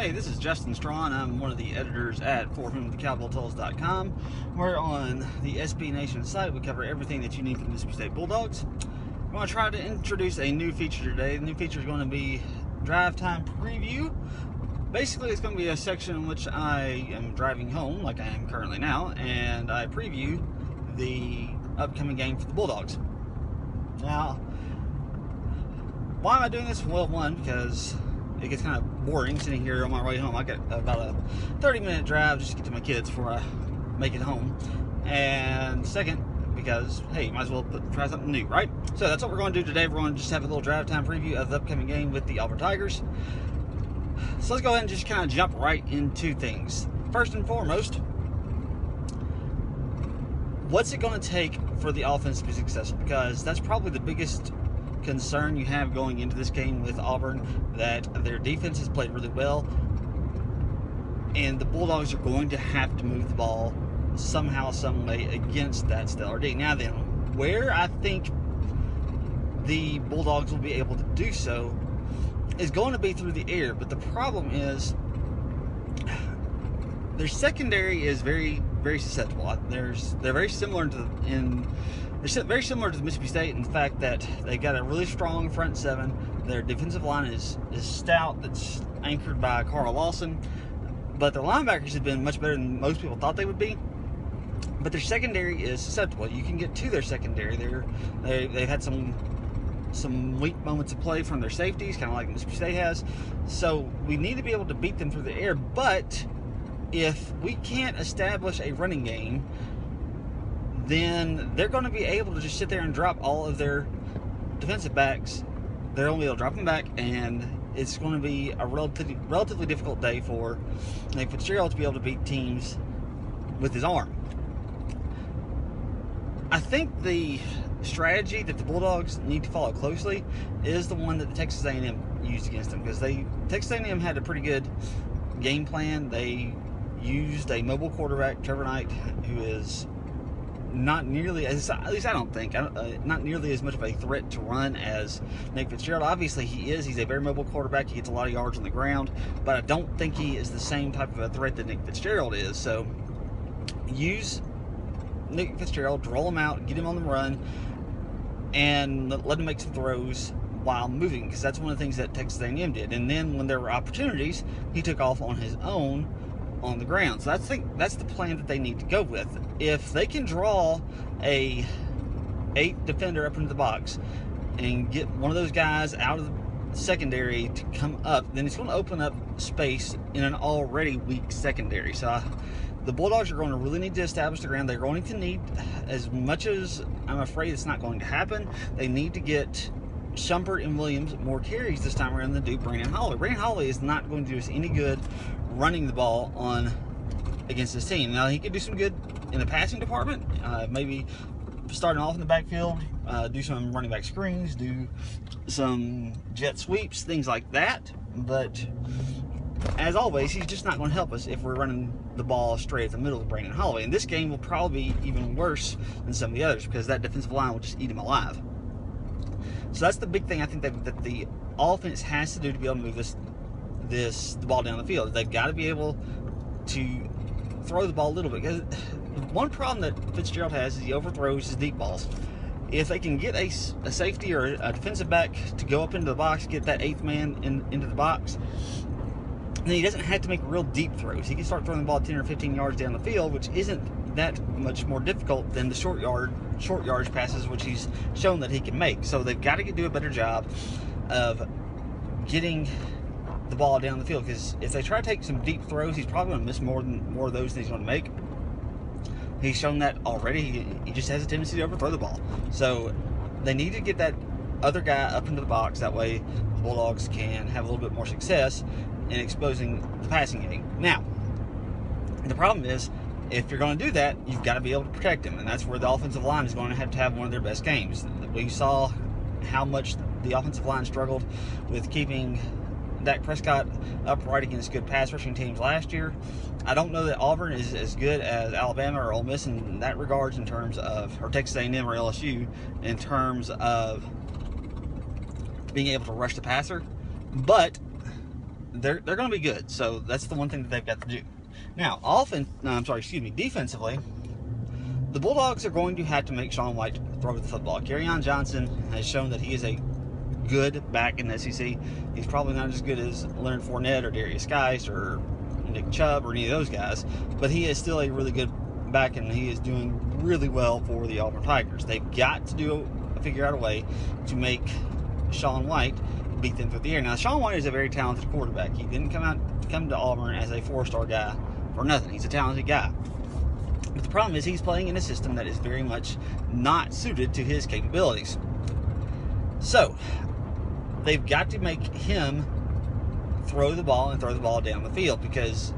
Hey, this is Justin Strawn. I'm one of the editors at ForHomTheCowboyTales.com. We're on the SB Nation site. We cover everything that you need for the Mississippi State Bulldogs. We're going to try to introduce a new feature today. The new feature is going to be drive time preview. Basically, it's going to be a section in which I am driving home, like I am currently now, and I preview the upcoming game for the Bulldogs. Now, why am I doing this? Well, one, because it gets kind of boring sitting here on my way home. I got about a 30-minute drive just to get to my kids before I make it home. And second, because, hey, might as well try something new, right? So that's what we're going to do today. We're going to just have a little drive time preview of the upcoming game with the Auburn Tigers. So let's go ahead and just kind of jump right into things. First and foremost, what's it going to take for the offense to be successful? Because that's probably the biggest concern you have going into this game with Auburn, that their defense has played really well, and the Bulldogs are going to have to move the ball somehow, some way against that stellar D. Now then, where I think the Bulldogs will be able to do so is going to be through the air, but the problem is their secondary is very, very susceptible. They're very similar to They're very similar to the Mississippi State in the fact that they've got a really strong front seven. Their defensive line is stout, that's anchored by Carl Lawson. But their linebackers have been much better than most people thought they would be. But their secondary is susceptible. You can get to their secondary. They've had some weak moments of play from their safeties, kind of like Mississippi State has. So we need to be able to beat them through the air. But if we can't establish a running game, then they're going to be able to just sit there and drop all of their defensive backs. They're going to be able to drop them back, and it's going to be a relatively difficult day for Nick Fitzgerald to be able to beat teams with his arm. I think the strategy that the Bulldogs need to follow closely is the one that the Texas A&M used against them, because Texas A&M had a pretty good game plan. They used a mobile quarterback, Trevor Knight, who is not nearly as, at least I don't think, not nearly as much of a threat to run as Nick Fitzgerald. Obviously he is. He's a very mobile quarterback. He gets a lot of yards on the ground, but I don't think he is the same type of a threat that Nick Fitzgerald is. So use Nick Fitzgerald, roll him out, get him on the run, and let him make some throws while moving, because that's one of the things that Texas A&M did. And then when there were opportunities, he took off on his own on the ground. So I think that's the plan that they need to go with. If they can draw a 8 defender up into the box and get one of those guys out of the secondary to come up, then it's going to open up space in an already weak secondary. So the Bulldogs are going to really need to establish the ground. They're going to need, as much as I'm afraid it's not going to happen, they need to get Shumpert and Williams more carries this time around than do Brandon Holloway. Brandon Holloway is not going to do us any good running the ball against this team. Now, he could do some good in the passing department, maybe starting off in the backfield, do some running back screens, do some jet sweeps, things like that. But as always, he's just not going to help us if we're running the ball straight at the middle of Brandon Holloway. And this game will probably be even worse than some of the others, because that defensive line will just eat him alive. So that's the big thing I think that the offense has to do to be able to move the ball down the field. They've got to be able to throw the ball a little bit. Because one problem that Fitzgerald has is he overthrows his deep balls. If they can get a safety or a defensive back to go up into the box, get that 8th man into the box, then he doesn't have to make real deep throws. He can start throwing the ball 10 or 15 yards down the field, which isn't that much more difficult than the short yardage passes, which he's shown that he can make. So they've got to do a better job of getting the ball down the field, because if they try to take some deep throws, he's probably going to miss more of those than he's going to make. He's shown that already. He just has a tendency to overthrow the ball. So they need to get that other guy up into the box. That way the Bulldogs can have a little bit more success in exposing the passing game. Now, the problem is, if you're going to do that, you've got to be able to protect him, and that's where the offensive line is going to have one of their best games. We saw how much the offensive line struggled with keeping Dak Prescott upright against good pass rushing teams last year. I don't know that Auburn is as good as Alabama or Ole Miss in that regards, in terms of, or Texas A&M or LSU, in terms of being able to rush the passer. But they're going to be good. So that's the one thing that they've got to do. Now, defensively, the Bulldogs are going to have to make Sean White throw the football. Kerryon Johnson has shown that he is a good back in the SEC. He's probably not as good as Leonard Fournette or Darius Geis or Nick Chubb or any of those guys, but he is still a really good back, and he is doing really well for the Auburn Tigers. They've got to figure out a way to make Sean White beat them through the air. Now, Sean White is a very talented quarterback. He didn't come to Auburn as a 4-star guy for nothing. He's a talented guy. But the problem is he's playing in a system that is very much not suited to his capabilities. So, they've got to make him throw the ball and throw the ball down the field, because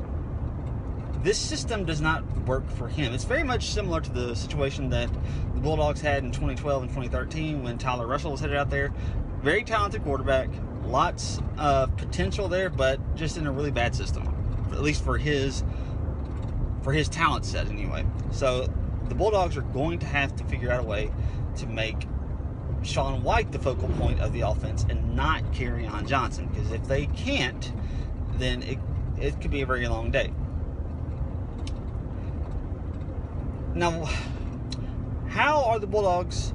this system does not work for him. It's very much similar to the situation that the Bulldogs had in 2012 and 2013 when Tyler Russell was headed out there. Very talented quarterback, lots of potential there, but just in a really bad system, at least for his talent set anyway. So the Bulldogs are going to have to figure out a way to make Sean White the focal point of the offense and not Kerryon Johnson, because if they can't, then it could be a very long day. Now, how are the Bulldogs?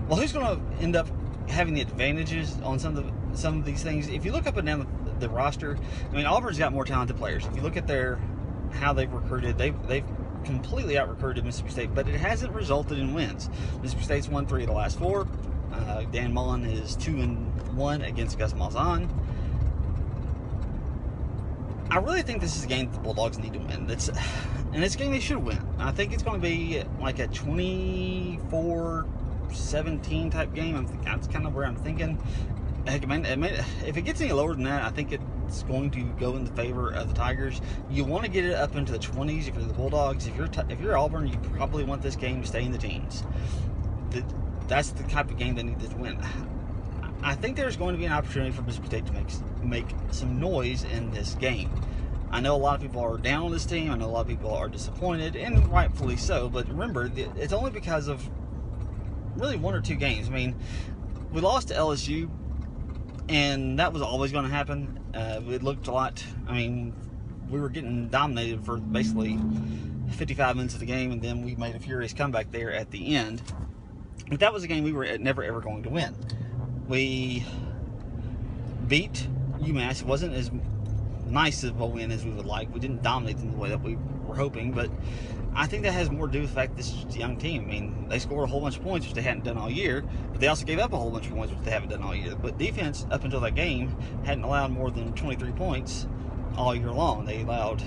Well, who's going to end up having the advantages on some of these things? If you look up and down the roster, I mean, Auburn's got more talented players. If you look at how they've recruited, they've completely out-recruited Mississippi State, but it hasn't resulted in wins. Mississippi State's won 3 of the last 4. Dan Mullen is 2-1 against Gus Malzahn. I really think this is a game that the Bulldogs need to win. It's a game they should win. I think it's going to be like a 24-17 type game. That's kind of where I'm thinking. Heck, if it gets any lower than that, I think it's going to go in the favor of the Tigers. You want to get it up into the 20s if you're the Bulldogs. If you're Auburn, you probably want this game to stay in the teens. That's the type of game they need to win. I think there's going to be an opportunity for Mississippi State to make some noise in this game. I know a lot of people are down on this team. I know a lot of people are disappointed, and rightfully so. But remember, it's only because of really 1 or 2 games. I mean, we lost to LSU, and that was always going to happen. It looked a lot. I mean, we were getting dominated for basically 55 minutes of the game, and then we made a furious comeback there at the end. But that was a game we were never ever going to win. We beat UMass. It wasn't as nice of a win as we would like. We didn't dominate them the way that we were hoping, but I think that has more to do with the fact that this is a young team. I mean, they scored a whole bunch of points, which they hadn't done all year, but they also gave up a whole bunch of points, which they haven't done all year. But defense, up until that game, hadn't allowed more than 23 points all year long. They allowed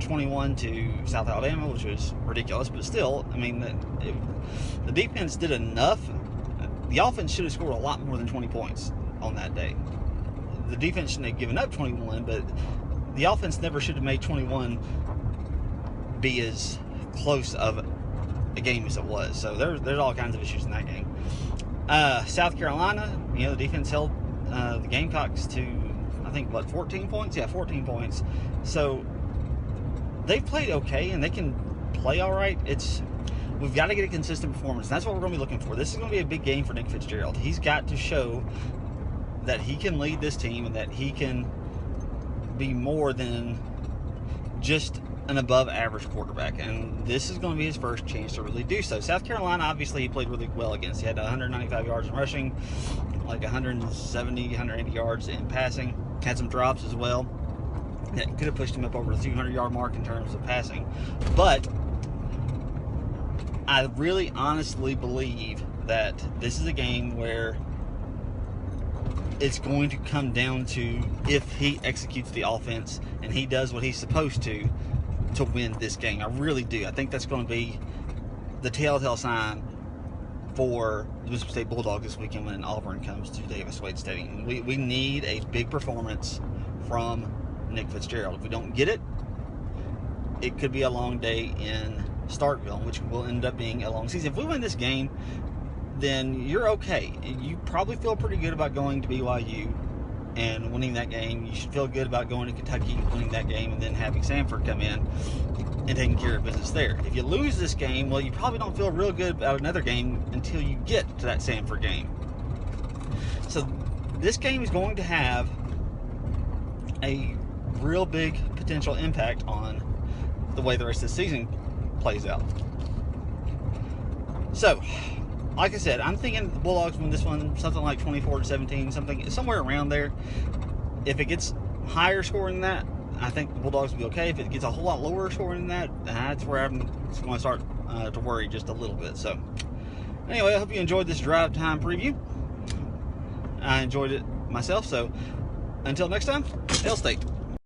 21 to South Alabama, which was ridiculous, but still, I mean, the defense did enough. The offense should have scored a lot more than 20 points on that day. The defense shouldn't have given up 21, but the offense never should have made 21 be as close of a game as it was. So there's all kinds of issues in that game. South Carolina, the defense held the Gamecocks to, I think, 14 points? Yeah, 14 points. So they've played okay, and they can play all right. We've got to get a consistent performance. That's what we're going to be looking for. This is going to be a big game for Nick Fitzgerald. He's got to show that he can lead this team and that he can be more than just an above-average quarterback. And this is going to be his first chance to really do so. South Carolina, obviously, he played really well against. He had 195 yards in rushing, like 170, 180 yards in passing. Had some drops as well. That could have pushed him up over the 200-yard mark in terms of passing. But I really honestly believe that this is a game where it's going to come down to if he executes the offense and he does what he's supposed to win this game. I really do. I think that's going to be the telltale sign for the Mississippi State Bulldogs this weekend when Auburn comes to Davis Wade Stadium. We need a big performance from Nick Fitzgerald. If we don't get it, it could be a long day in Starkville, which will end up being a long season. If we win this game, then you're okay. You probably feel pretty good about going to BYU and winning that game. You should feel good about going to Kentucky, winning that game, and then having Samford come in and taking care of business there. If you lose this game, well, you probably don't feel real good about another game until you get to that Samford game. So this game is going to have a real big potential impact on the way the rest of the season plays out. So, like I said, I'm thinking the Bulldogs win this one something like 24-17, somewhere around there. If it gets higher scoring than that, I think the Bulldogs will be okay. If it gets a whole lot lower scoring than that, that's where I'm going to start to worry just a little bit. So, anyway, I hope you enjoyed this drive time preview. I enjoyed it myself. So, until next time, Hail State.